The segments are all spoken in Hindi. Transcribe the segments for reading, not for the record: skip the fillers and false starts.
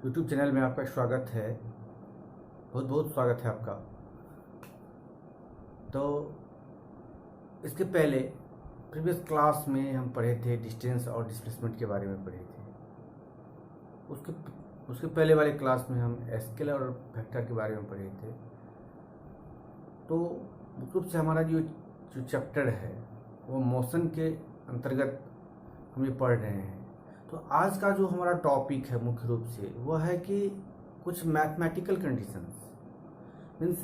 YouTube चैनल में आपका स्वागत है। बहुत बहुत स्वागत है आपका। तो इसके पहले प्रीवियस क्लास में हम पढ़े थे डिस्टेंस और डिस्प्लेसमेंट के बारे में पढ़े थे। उसके पहले वाले क्लास में हम स्केलर और वेक्टर के बारे में पढ़े थे। तो मुख्य रूप से हमारा जो चैप्टर है वो मोशन के अंतर्गत हम ये पढ़ रहे हैं। तो आज का जो हमारा टॉपिक है मुख्य रूप से वह है कि कुछ मैथमेटिकल कंडीशंस। मीन्स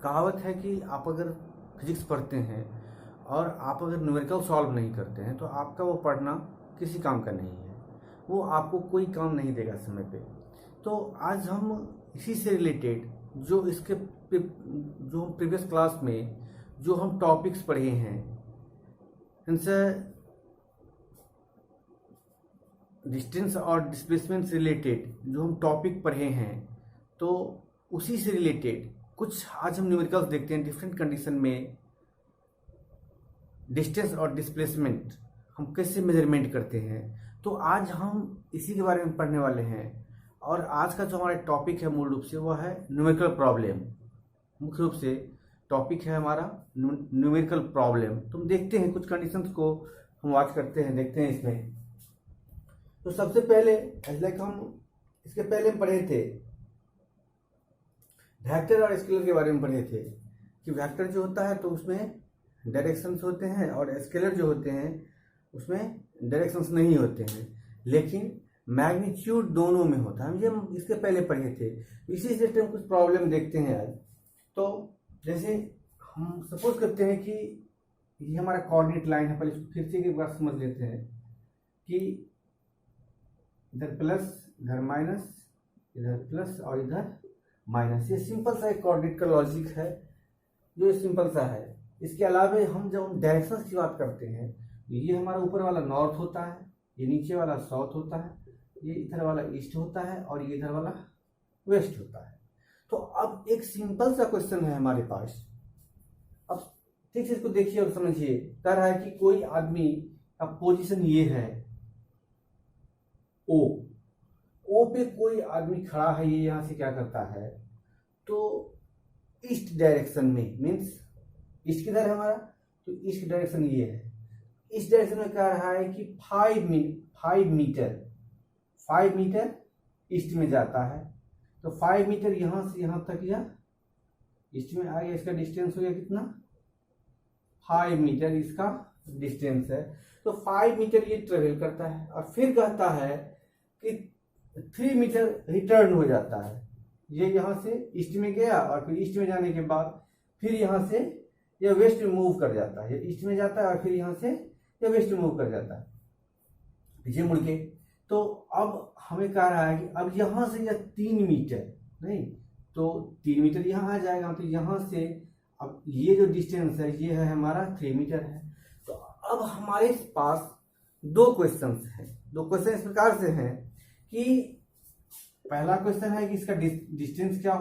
कहावत है कि आप अगर फिजिक्स पढ़ते हैं और आप अगर न्यूमेरिकल सॉल्व नहीं करते हैं तो आपका वो पढ़ना किसी काम का नहीं है, वो आपको कोई काम नहीं देगा समय पे। तो आज हम इसी से रिलेटेड जो हम प्रीवियस क्लास में जो हम टॉपिक्स पढ़े हैं इनसे डिस्टेंस और डिस्प्लेसमेंट से रिलेटेड जो हम टॉपिक पढ़े हैं तो उसी से रिलेटेड कुछ आज हम न्यूमेरिकल्स देखते हैं। डिफरेंट कंडीशन में डिस्टेंस और डिस्प्लेसमेंट हम कैसे मेजरमेंट करते हैं, तो आज हम इसी के बारे में पढ़ने वाले हैं। और आज का जो हमारा टॉपिक है मूल रूप से वह है न्यूमेरिकल प्रॉब्लम। मुख्य रूप से टॉपिक है हमारा न्यूमेरिकल प्रॉब्लम। तो हम देखते हैं कुछ कंडीशंस को हम वॉच करते हैं, देखते हैं इसमें। तो सबसे पहले लाइक हम इसके पहले हम पढ़े थे वेक्टर और स्केलर के बारे में पढ़े थे कि वेक्टर जो होता है तो उसमें डायरेक्शंस होते हैं और स्केलर जो होते हैं उसमें डायरेक्शंस नहीं होते हैं, लेकिन मैग्नीट्यूड दोनों में होता है। हम इसके पहले पढ़े थे। इसी से हम कुछ प्रॉब्लम देखते हैं आज। तो जैसे हम सपोज करते हैं कि ये हमारा कोऑर्डिनेट लाइन है। पहले इसको फिर से एक बार समझ लेते हैं कि इधर प्लस, इधर माइनस, इधर प्लस और इधर माइनस। ये सिंपल सा एक कोऑर्डिनेट का लॉजिक है जो सिंपल सा है। इसके अलावा हम जब डायरेक्शंस की बात करते हैं ये हमारा ऊपर वाला नॉर्थ होता है, ये नीचे वाला साउथ होता है, ये इधर वाला ईस्ट होता है और ये इधर वाला वेस्ट होता है। तो अब एक सिंपल सा क्वेश्चन है हमारे पास। अब ठीक से इसको देखिए और समझिए। कह रहा है कि कोई आदमी का पोजीशन ये है ओ पे कोई आदमी खड़ा है। ये यहां से क्या करता है तो ईस्ट डायरेक्शन में, मीन्स ईस्ट किधर है हमारा, तो ईस्ट डायरेक्शन ये है। इस डायरेक्शन में कह रहा है कि 5 मीटर ईस्ट में जाता है। तो 5 मीटर यहां से यहां तक यह ईस्ट में आ गया। इसका डिस्टेंस हो गया कितना, 5 मीटर इसका डिस्टेंस है। तो 5 मीटर ये ट्रेवल करता है और फिर कहता है कि 3 मीटर रिटर्न हो जाता है। ये यहाँ से ईस्ट में गया और फिर ईस्ट में जाने के बाद फिर यहाँ से यह वेस्ट में मूव कर जाता है। ये ईस्ट में जाता है और फिर यहाँ से यह वेस्ट में मूव कर जाता है पीछे मुड़ के। तो अब हमें कह रहा है कि अब यहाँ से यह 3 मीटर नहीं तो 3 मीटर यहाँ आ जाएगा। तो यहाँ से अब ये जो डिस्टेंस है ये है हमारा 3 मीटर है। तो अब हमारे पास दो क्वेश्चन हैं। दो क्वेश्चन इस प्रकार से हैं कि पहला क्वेश्चन है कि इसका डिस्टेंस क्या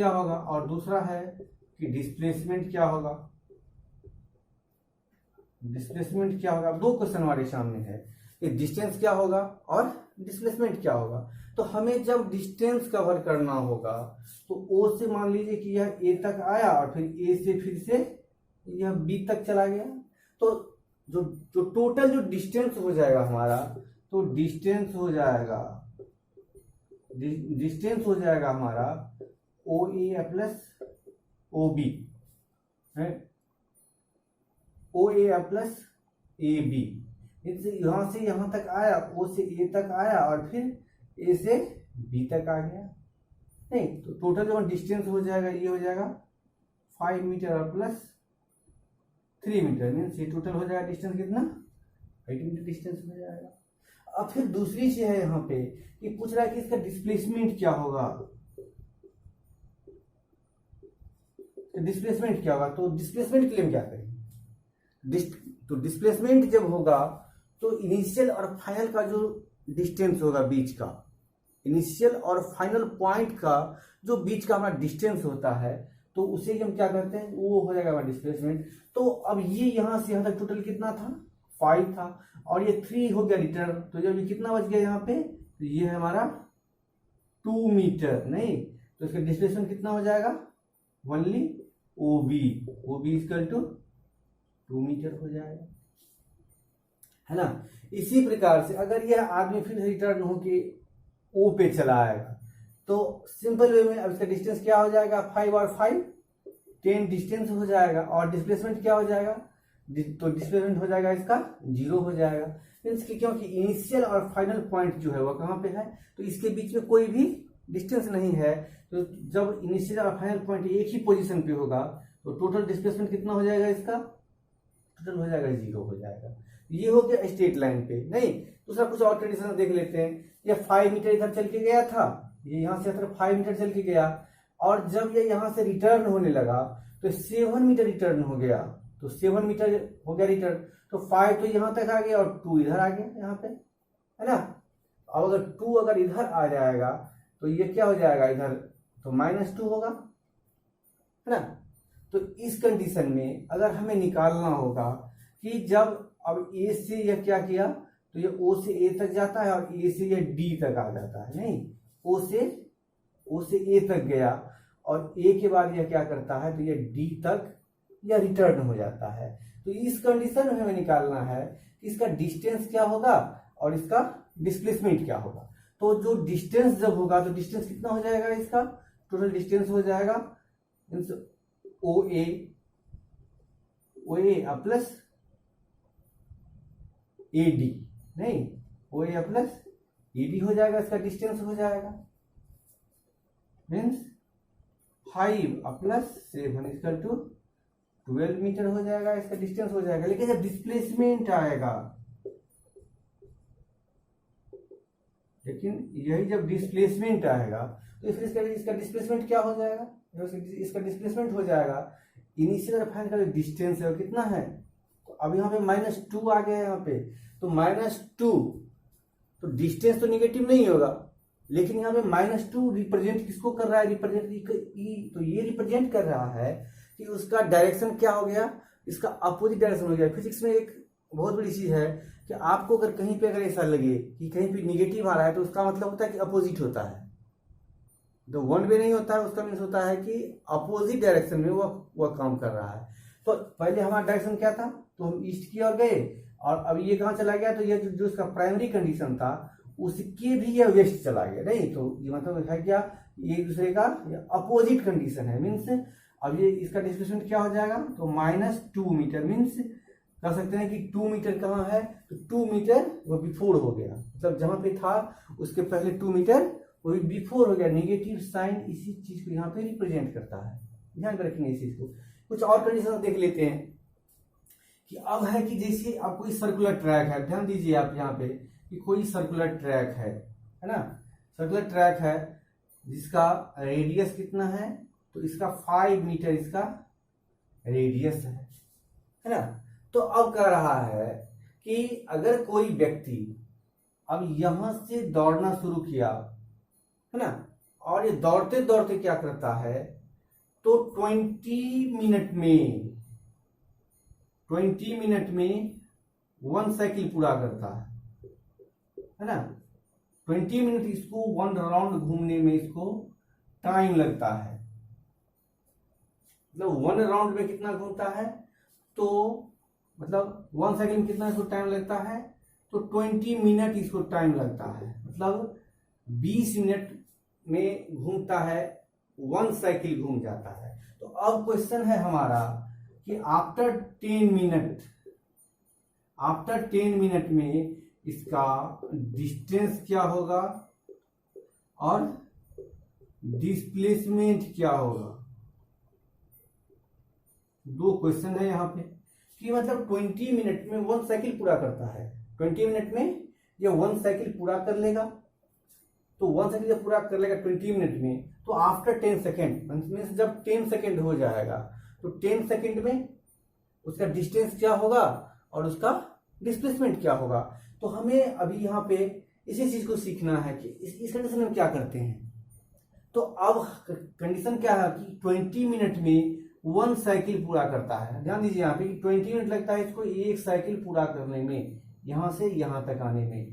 होगा, और दूसरा है कि डिस्प्लेसमेंट क्या होगा। दो क्वेश्चन हमारे सामने है कि डिस्टेंस क्या होगा और डिस्प्लेसमेंट क्या होगा। तो हमें जब डिस्टेंस कवर करना होगा तो ओ से मान लीजिए कि यह ए तक आया और फिर ए से फिर से यह बी तक चला गया। तो जो टोटल जो डिस्टेंस हो जाएगा हमारा, तो डिस्टेंस हो जाएगा हमारा ओ ए प्लस ओ बी है, ओ ए प्लस ए बी। यहां से यहां तक आया, ओ से ए तक आया और फिर ए से बी तक आ गया। नहीं तो टोटल जो डिस्टेंस हो जाएगा ये हो जाएगा 5 मीटर और प्लस 3 मीटर, मीन्स ये टोटल हो जाएगा डिस्टेंस कितना, 8 मीटर डिस्टेंस हो जाएगा। अब फिर दूसरी चीज है यहाँ पे कि पूछ रहा है कि इसका डिस्प्लेसमेंट क्या होगा। तो डिस्प्लेसमेंट क्या होगा, तो डिस्प्लेसमेंट के लिए हम क्या करेंगे। तो डिस्प्लेसमेंट जब होगा तो इनिशियल और फाइनल का जो डिस्टेंस होगा बीच का, इनिशियल और फाइनल पॉइंट का जो बीच का हमारा डिस्टेंस होता है तो उसे हम क्या करते हैं, वो हो जाएगा हमारा डिस्प्लेसमेंट। तो अब ये यहां से यहां तक टोटल कितना था 5 था और ये 3 हो गया रिटर्न, तो जब ये कितना बच गया यहाँ पे, तो ये है हमारा 2 मीटर, नहीं तो इसका डिस्प्लेसमेंट कितना हो जाएगा, only OB equal to 2 meter हो जाएगा, है ना। इसी प्रकार से अगर यह आदमी फिर रिटर्न हो के O पे चला आएगा तो सिंपल वे में अब इसका डिस्टेंस क्या हो जाएगा, 5 और 5 10 डिस्टेंस हो जाएगा और डिस्प्लेसमेंट क्या हो जाएगा, तो डिस्प्लेसमेंट हो जाएगा इसका 0 हो जाएगा। मीन्स कि क्योंकि इनिशियल और फाइनल पॉइंट जो है वह कहाँ पे है, तो इसके बीच में कोई भी डिस्टेंस नहीं है, तो जब इनिशियल और फाइनल पॉइंट एक ही पोजीशन पे होगा तो टोटल डिस्प्लेसमेंट कितना हो जाएगा, इसका टोटल हो जाएगा 0 हो जाएगा। ये हो गया स्ट्रेट लाइन पे। नहीं दूसरा कुछ और कंडीशन देख लेते हैं। ये 5 मीटर इधर चल के गया था, ये यहाँ से 5 मीटर चल के गया और जब ये यहाँ से रिटर्न होने लगा तो 7 मीटर रिटर्न हो गया, तो 7 मीटर हो गया रिटर्न, तो 5 तो यहाँ तक आ गया और 2 इधर आ गया यहाँ पे, है ना। अब अगर 2 अगर इधर आ जाएगा तो ये क्या हो जाएगा इधर, तो -2 होगा, है ना। तो इस कंडीशन में अगर हमें निकालना होगा कि जब अब A से यह क्या किया, तो ये O से A तक जाता है और A से यह D तक आ जाता है, नहीं O से A तक गया और A के बाद यह क्या करता है, तो यह D तक यह रिटर्न हो जाता है। तो इस कंडीशन में हमें निकालना है कि इसका डिस्टेंस क्या होगा और इसका डिस्प्लेसमेंट क्या होगा। तो जो डिस्टेंस जब होगा तो डिस्टेंस कितना हो जाएगा, इसका टोटल डिस्टेंस हो जाएगा OA प्लस AD, नहीं OA प्लस AD हो जाएगा, इसका डिस्टेंस हो जाएगा, means 5 plus 7 equal to 12 meter हो जाएगा, इसका डिस्टेंस हो जाएगा। लेकिन जब डिस्प्लेसमेंट आएगा, लेकिन यही जब डिस्प्लेसमेंट आएगा तो इसका डिस्प्लेसमेंट क्या हो जाएगा, इसका डिस्प्लेसमेंट हो जाएगा इनिशियल और फाइनल का जो डिस्टेंस है वो कितना है, तो अब यहाँ पे -2 आ गया यहाँ पे, तो -2 तो डिस्टेंस तो निगेटिव नहीं होगा, लेकिन यहाँ पे -2 रिप्रेजेंट किसको कर रहा है, रिप्रेजेंट ई, तो ये रिप्रेजेंट कर रहा है कि उसका डायरेक्शन क्या हो गया, इसका अपोजिट डायरेक्शन हो गया। फिजिक्स में एक बहुत बड़ी चीज है कि आपको अगर कहीं पे अगर ऐसा लगे कि कहीं पे निगेटिव आ रहा है तो उसका मतलब होता है कि अपोजिट होता है, तो वन वे नहीं होता है, उसका मीन्स होता है कि अपोजिट डायरेक्शन में वह काम कर रहा है। तो पहले हमारा डायरेक्शन क्या था, तो हम ईस्ट की ओर गए और अब ये कहाँ चला गया, तो ये जो इसका प्राइमरी कंडीशन था उसके भी यह वेस्ट चला गया, नहीं तो ये मतलब है क्या, एक दूसरे का अपोजिट कंडीशन है। मीन्स अब ये इसका डिस्प्लेसमेंट क्या हो जाएगा, तो -2 मीटर, मीन्स कह सकते हैं कि 2 मीटर कहाँ है, तो 2 मीटर वो बिफोर हो गया, मतलब जहां पे था उसके पहले 2 मीटर वो बिफोर हो गया। नेगेटिव साइन इसी चीज को यहाँ पे रिप्रेजेंट करता है, ध्यान रखना इस चीज को। कुछ और कंडीशन देख लेते हैं कि अब है कि जैसे आप कोई सर्कुलर ट्रैक है, ध्यान दीजिए आप यहाँ पे कि कोई सर्कुलर ट्रैक है ना, सर्कुलर ट्रैक है जिसका रेडियस कितना है, तो इसका 5 मीटर इसका रेडियस है ना। तो अब कह रहा है कि अगर कोई व्यक्ति अब यहां से दौड़ना शुरू किया, है ना, और ये दौड़ते दौड़ते क्या करता है, तो 20 मिनट में 1 साइकिल पूरा करता है ना। 20 मिनट इसको 1 राउंड घूमने में इसको टाइम लगता है, मतलब 1 राउंड में कितना घूमता है, तो मतलब 1 साइकिल में कितना इसको टाइम लगता है, तो 20 मिनट इसको टाइम लगता है, मतलब 20 मिनट में घूमता है, 1 साइकिल घूम जाता है। तो अब क्वेश्चन है हमारा कि आफ्टर 10 मिनट में इसका डिस्टेंस क्या होगा और डिस्प्लेसमेंट क्या होगा। दो क्वेश्चन है यहाँ पे कि मतलब 20 मिनट में 1 साइकिल पूरा करता है, 20 मिनट में ये 1 साइकिल पूरा कर लेगा, तो 1 साइकिल जब पूरा कर लेगा 20 मिनट में, तो आफ्टर 10 सेकेंड मीन्स जब 10 सेकेंड हो जाएगा तो 10 सेकेंड में उसका डिस्टेंस क्या होगा और उसका डिस्प्लेसमेंट क्या होगा। तो हमें अभी यहाँ पे इसी चीज को सीखना है कि इस कंडीशन में क्या करते हैं। तो अब कंडीशन क्या है कि 20 मिनट में 1 साइकिल पूरा करता है। ध्यान दीजिए यहाँ पे कि 20 मिनट लगता है इसको एक साइकिल पूरा करने में, यहां से यहां तक आने में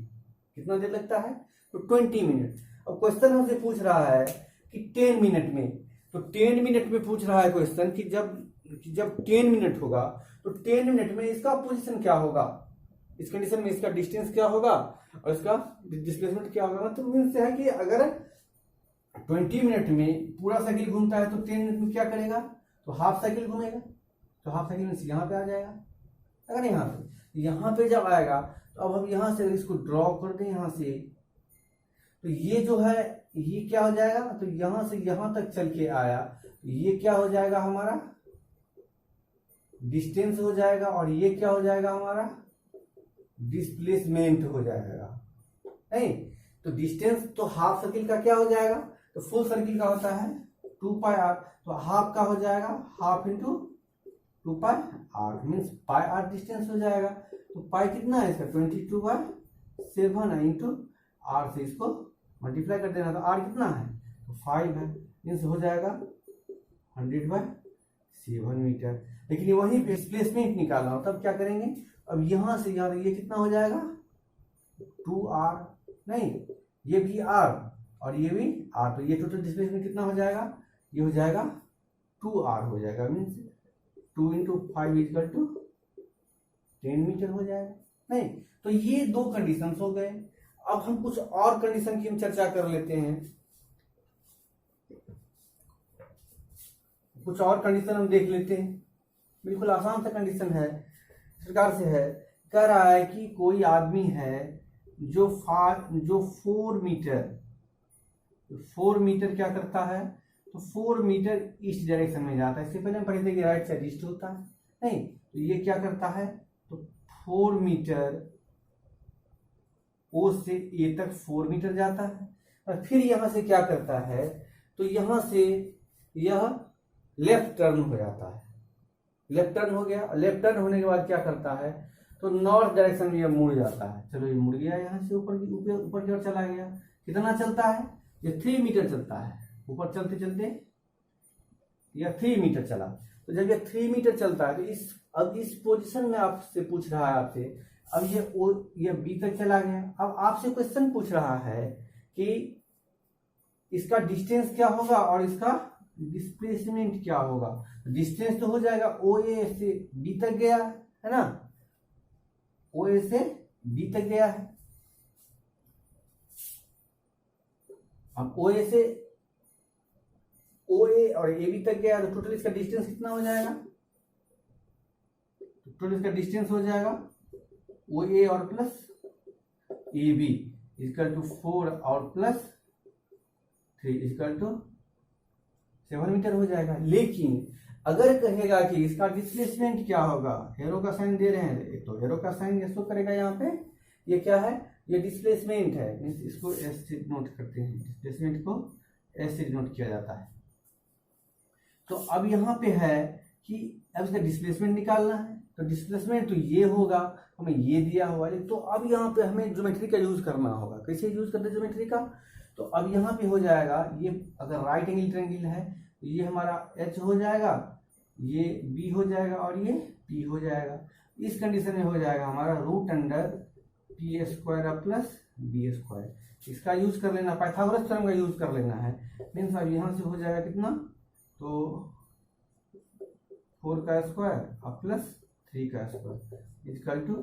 कितना देर लगता है, तो 20 मिनट। अब क्वेश्चन हमसे पूछ रहा है कि 10 मिनट में, तो 10 मिनट में पूछ रहा है क्वेश्चन कि जब 10 मिनट होगा तो 10 मिनट में इसका पोजीशन क्या होगा, इस कंडीशन में इसका डिस्टेंस क्या होगा और इसका डिस्प्लेसमेंट क्या होगा। मतलब मीन्स है कि अगर 20 मिनट में पूरा साइकिल घूमता है तो 10 मिनट में क्या करेगा, तो हाफ साइकिल घूमेगा, तो हाफ साइकिल मीन्स यहाँ पे आ जाएगा। अगर यहाँ पे जब आएगा तो अब हम यहाँ से इसको ड्रॉ कर दें यहाँ से, तो ये जो है ये क्या हो जाएगा, तो यहां से यहां तक चल के आया, तो ये क्या हो जाएगा हमारा डिस्टेंस हो जाएगा, और ये क्या हो जाएगा हमारा डिस्प्लेसमेंट हो जाएगा। नहीं तो डिस्टेंस तो हाफ सर्किल का क्या हो जाएगा, तो फुल सर्किल का होता है 2 पाई आर, तो हाफ का हो जाएगा half into 2 pi R, means pi R distance हो जाएगा। तो पाई कितना है इसका 22/7 इंटू आर से इसको मल्टीप्लाई कर देना, तो आर कितना है, तो 5 है, मीन्स हो जाएगा 100/7 मीटर। लेकिन वही डिस्प्लेसमेंट निकालना हो तब क्या करेंगे, अब यहां से यहाँ ये कितना हो जाएगा 2r, नहीं ये भी r और ये भी r, तो ये टोटल डिस्प्लेसमेंट कितना हो जाएगा, ये हो जाएगा 2r हो जाएगा, means 2 into 5 equal to 10 meter हो जाएगा। नहीं तो ये 2 कंडीशंस हो गए। अब हम कुछ और कंडीशन की हम चर्चा कर लेते हैं, कुछ और कंडीशन हम देख लेते हैं। बिल्कुल आसान सा कंडीशन है, इस प्रकार से है, कह रहा है कि कोई आदमी है जो 4 मीटर क्या करता है, तो 4 मीटर ईस्ट डायरेक्शन में जाता है। इससे पहले हम पढ़े थे कि राइट साइड ईस्ट होता है, नहीं तो ये क्या करता है, तो 4 मीटर ओ से ए तक 4 मीटर जाता है, और फिर यहां से क्या करता है, तो यहां से यह लेफ्ट टर्न हो जाता है, लेफ्ट टर्न हो गया। लेफ्ट टर्न होने के बाद क्या करता है, तो नॉर्थ डायरेक्शन में यह मुड़ जाता है। चलो ये मुड़ गया, यहाँ से ऊपर की ओर चला गया। कितना चलता है, ये 3 मीटर चलता है, ऊपर चलते चलते यह 3 मीटर चला। तो जब यह 3 मीटर चलता है तो अब इस पोजीशन में आपसे पूछ रहा है आपसे, अब ये बी तक चला गया। अब आपसे क्वेश्चन पूछ रहा है कि इसका डिस्टेंस क्या होगा और इसका डिस्प्लेसमेंट क्या होगा। डिस्टेंस तो हो जाएगा ओ ए से बी तक गया है ना, ओ ए से बी तक गया है। अब ओ ए से ओ ए और ए बी तक गया, तो टोटल इसका डिस्टेंस कितना हो जाएगा, टोटल इसका डिस्टेंस हो जाएगा ओ ए और plus A B equal to 4 और प्लस 3 इक्वल टू 7 मीटर हो जाएगा। लेकिन अगर कहेगा कि इसका डिस्प्लेसमेंट क्या होगा, एरो का साइन दे रहे हैं, एक तो एरो का साइन ये शो करेगा यहाँ पे, ये क्या है, ये डिस्प्लेसमेंट है, मीन्स इसको एस से नोट करते हैं, डिस्प्लेसमेंट को एस से नोट किया जाता है। तो अब यहाँ पे है कि अब इसका डिस्प्लेसमेंट निकालना है, तो डिस्प्लेसमेंट तो ये होगा, हमें ये दिया हुआ है। तो अब यहाँ पे हमें ज्योमेट्री का यूज करना होगा। कैसे यूज करते हैं ज्योमेट्री का, तो अब यहाँ पे हो जाएगा, ये अगर राइट एंगल ट्रायंगल है तो ये हमारा एच हो जाएगा, ये बी हो जाएगा और ये पी हो जाएगा। इस कंडीशन में हो जाएगा हमारा root under P square plus B square. इसका यूज कर लेना, पाइथागोरस थ्योरम का यूज कर लेना है। मीन्स अब यहाँ से हो जाएगा कितना, तो 4 का स्क्वायर और प्लस 3 का स्क्वायर इक्वल टू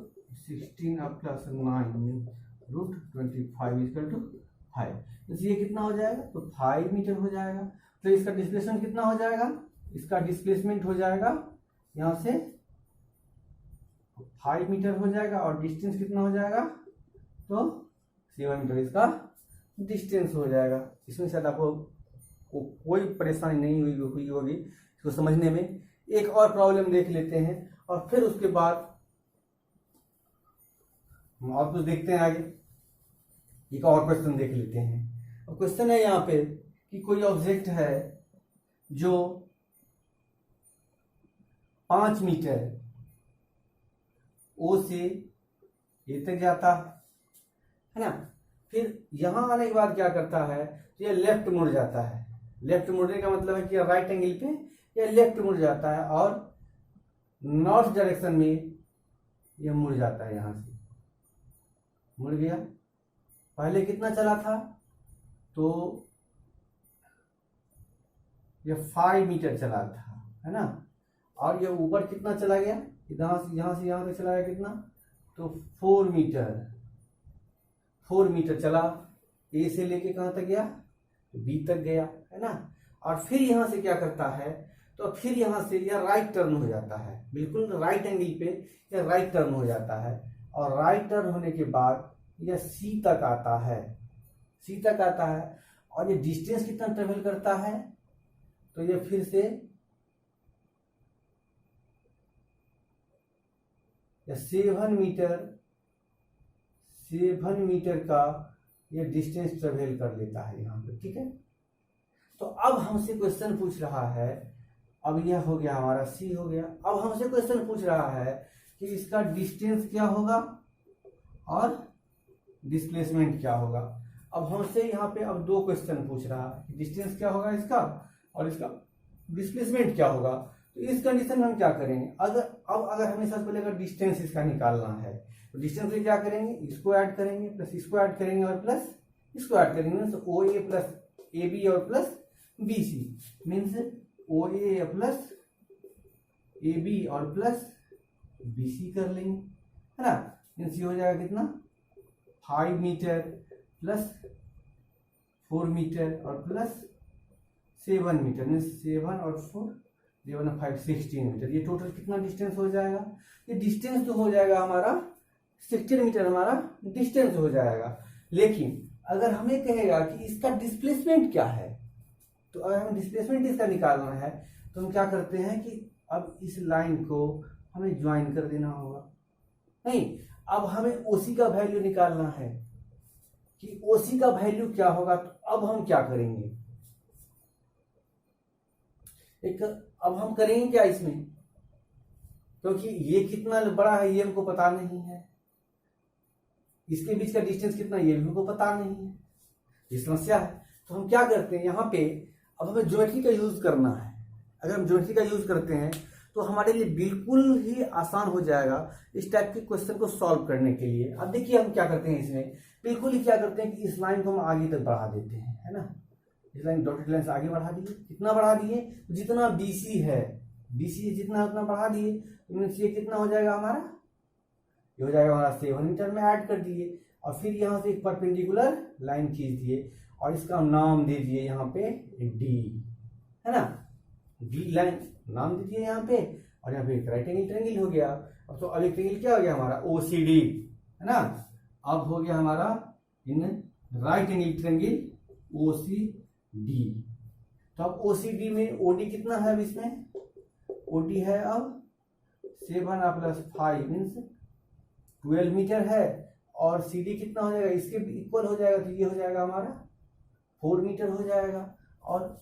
16 और प्लस 9 रूट 25 इक्वल टू 5। तो ये कितना हो जाएगा, तो 5 मीटर हो जाएगा। तो इसका डिस्प्लेसमेंट कितना हो जाएगा, इसका डिस्प्लेसमेंट हो जाएगा यहाँ से 5 मीटर हो जाएगा, और डिस्टेंस कितना हो जाएगा, तो 7 मीटर इसका डिस्टेंस हो जाएगा। इसमें शायद आपको कोई परेशानी नहीं हुई होगी इसको समझने में। एक और प्रॉब्लम देख लेते हैं और फिर उसके बाद हम और कुछ देखते हैं आगे। एक और क्वेश्चन देख लेते हैं। अब क्वेश्चन है यहाँ पे कि कोई ऑब्जेक्ट है जो 5 मीटर ओ से ए तक जाता है ना, फिर यहां आने के बाद क्या करता है, तो ये लेफ्ट मुड़ जाता है। लेफ्ट मुड़ने का मतलब है कि राइट एंगल पे ये लेफ्ट मुड़ जाता है और नॉर्थ डायरेक्शन में ये मुड़ जाता है, यहाँ से मुड़ गया। पहले कितना चला था, तो ये 5 मीटर चला था, है ना, और ये ऊपर कितना चला गया, यहाँ से यहाँ तक चला गया कितना, तो 4 मीटर चला। ए से लेके कहाँ तक गया, तो बी तक गया, है ना। और फिर यहाँ से क्या करता है, तो फिर यहाँ से यह राइट टर्न हो जाता है, बिल्कुल राइट एंगल पे यह राइट टर्न हो जाता है। और राइट टर्न होने के बाद यह सी तक आता है, और ये डिस्टेंस कितना ट्रेवल करता है, तो ये फिर से 7 मीटर का ये डिस्टेंस ट्रेवल कर लेता है यहाँ पे, ठीक है। तो अब हमसे क्वेश्चन पूछ रहा है, अब यह हो गया हमारा सी हो गया। अब हमसे क्वेश्चन पूछ रहा है कि इसका डिस्टेंस क्या होगा और डिस्प्लेसमेंट क्या होगा। अब हमसे यहाँ पे अब 2 क्वेश्चन पूछ रहा है कि डिस्टेंस क्या होगा इसका और इसका डिस्प्लेसमेंट क्या होगा। तो इस कंडीशन में हम क्या करेंगे, अगर हमें सबसे पहले अगर डिस्टेंस इसका निकालना है, तो डिस्टेंस में क्या करेंगे, इसको ऐड करेंगे प्लस इसको ऐड करेंगे और प्लस इसको ऐड करेंगे। तो O A plus A B और plus B C means O A plus A B और प्लस बी सी कर लेंगे, है ना। मीन्स ये हो जाएगा कितना, 5 मीटर प्लस 4 मीटर और प्लस 7 मीटर, मीन्स 7 और 4 7 और 5 16 मीटर। ये टोटल कितना डिस्टेंस हो जाएगा, ये डिस्टेंस तो हो जाएगा हमारा 16 मीटर हमारा डिस्टेंस हो जाएगा। लेकिन अगर हमें कहेगा कि इसका डिस्प्लेसमेंट क्या है, तो अगर हमें डिस्प्लेसमेंट इसका निकालना है तो हम क्या करते हैं कि अब इस लाइन को हमें ज्वाइन कर देना होगा। नहीं, अब हमें ओसी का वैल्यू निकालना है कि ओसी का वैल्यू क्या होगा। तो अब हम क्या करेंगे, अब हम करेंगे क्या इसमें, क्योंकि ये कितना बड़ा है ये हमको पता नहीं है, इसके बीच का डिस्टेंस कितना ये भी हमको पता नहीं है, ये समस्या है। तो हम क्या करते हैं यहाँ पे, अब हमें ज्योमेट्री का यूज करना है। अगर हम ज्योमेट्री का यूज करते हैं तो हमारे लिए बिल्कुल ही आसान हो जाएगा इस टाइप के क्वेश्चन को सॉल्व करने के लिए। अब देखिए हम क्या करते हैं इसमें, बिल्कुल ही क्या करते हैं कि इस लाइन को हम आगे तक बढ़ा देते हैं, है ना। इस लाइन डॉटेड लाइन से आगे बढ़ा दिए, कितना बढ़ा दिए, जितना बीसी है, बीसी जितना उतना बढ़ा दिए, तो ये कितना हो जाएगा हमारा, ये हो जाएगा हमारा 7 मीटर में ऐड कर दिए। और फिर यहाँ से एक परपेंडिकुलर लाइन खींच दिए और इसका नाम दे दिए यहाँ पे डी, है ना, डी लाइन नाम दे दिए यहाँ पे। और यहाँ पे एक राइट एंगल ट्रायंगल हो गया। अब तो अब एक ट्रायंगल क्या हो गया हमारा, ओसीडी, है ना। अब हो गया हमारा in right angle triangle OCD. तो अब ओसीडी में ओडी कितना है, अब इसमें ओडी है अब 7 प्लस 5 मीन्स 12 मीटर है। और सीडी कितना हो जाएगा, इसके इक्वल हो जाएगा, तो ये हो जाएगा हमारा 4 मीटर हो जाएगा। और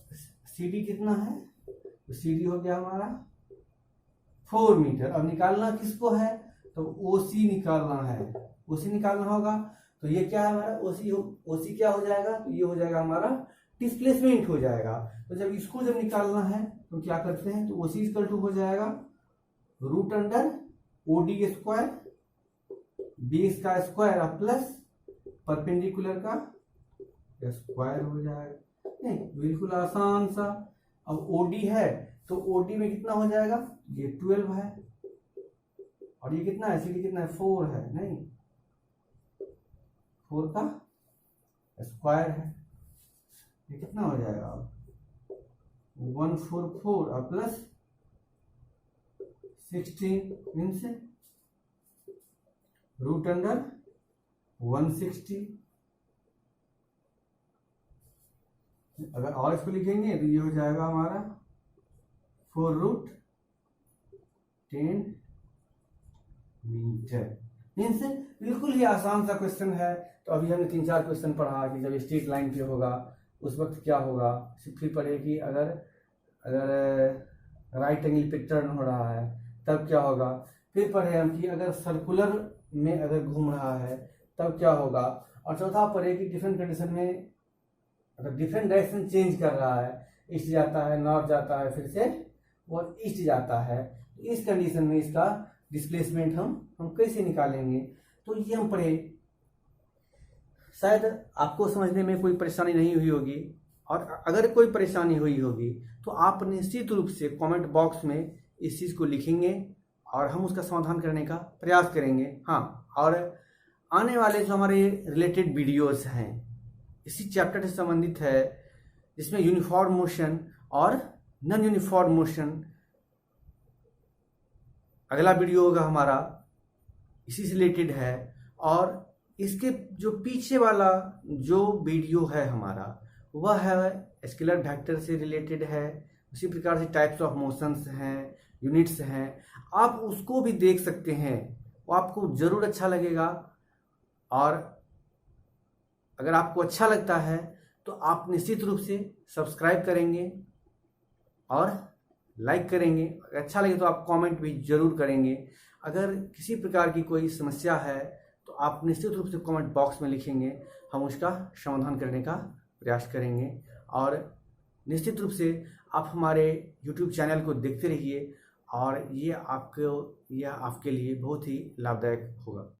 सीडी कितना है, तो सीडी हो गया हमारा 4 मीटर। अब निकालना किसको है, तो ओसी निकालना है, ओसी निकालना होगा। तो ये क्या है हमारा ओसी क्या हो जाएगा, तो ये हो जाएगा हमारा डिस्प्लेसमेंट हो जाएगा। तो जब इसको जब निकालना है तो क्या करते हैं, तो ओसी इक्वल टू हो जाएगा root under OD square base का स्क्वायर प्लस परपेंडिकुलर का स्क्वायर हो जाएगा। नहीं, बिल्कुल आसान सा। अब ओडी है तो ओडी में कितना हो जाएगा, ये 12 है और ये कितना है, सीडी कितना है, 4 है, नहीं 4 का स्क्वायर है, ये कितना हो जाएगा अब 144 प्लस 16 मीन्स रूट अंडर 160। अगर और इसको लिखेंगे तो ये हो जाएगा हमारा 4 रूट 10 मीटर। मीन्स बिल्कुल ही आसान सा क्वेश्चन है। तो अभी हमने 3-4 क्वेश्चन पढ़ा कि जब स्ट्रेट लाइन पे होगा उस वक्त क्या होगा। फिर पढ़े कि अगर राइट एंगल पे टर्न हो रहा है तब क्या होगा। फिर पढ़े हम कि अगर सर्कुलर में अगर घूम रहा है तब क्या होगा। और चौथा पढ़े कि डिफरेंट कंडीशन में अगर डिफरेंट डायरेक्शन चेंज कर रहा है, ईस्ट जाता है, नॉर्थ जाता है, फिर से और ईस्ट जाता है, इस कंडीशन में इसका डिस्प्लेसमेंट हम कैसे निकालेंगे? तो ये हम पढ़े। शायद आपको समझने में कोई परेशानी नहीं हुई होगी, और अगर कोई परेशानी हुई होगी तो आप निश्चित रूप से कमेंट बॉक्स में इस चीज़ को लिखेंगे और हम उसका समाधान करने का प्रयास करेंगे। हाँ, और आने वाले जो हमारे रिलेटेड वीडियोस हैं इसी चैप्टर से संबंधित है, जिसमें यूनिफॉर्म मोशन और नॉन यूनिफॉर्म मोशन, अगला वीडियो होगा हमारा इसी से रिलेटेड है। और इसके जो पीछे वाला जो वीडियो है हमारा, वह है स्केलर वेक्टर से रिलेटेड है। उसी प्रकार से टाइप्स ऑफ मोशंस हैं, यूनिट्स हैं, आप उसको भी देख सकते हैं, वो आपको ज़रूर अच्छा लगेगा। और अगर आपको अच्छा लगता है तो आप निश्चित रूप से सब्सक्राइब करेंगे और लाइक करेंगे। अगर अच्छा लगे तो आप कमेंट भी जरूर करेंगे। अगर किसी प्रकार की कोई समस्या है तो आप निश्चित रूप से कमेंट बॉक्स में लिखेंगे, हम उसका समाधान करने का प्रयास करेंगे। और निश्चित रूप से आप हमारे YouTube चैनल को देखते रहिए, और ये आपके लिए बहुत ही लाभदायक होगा।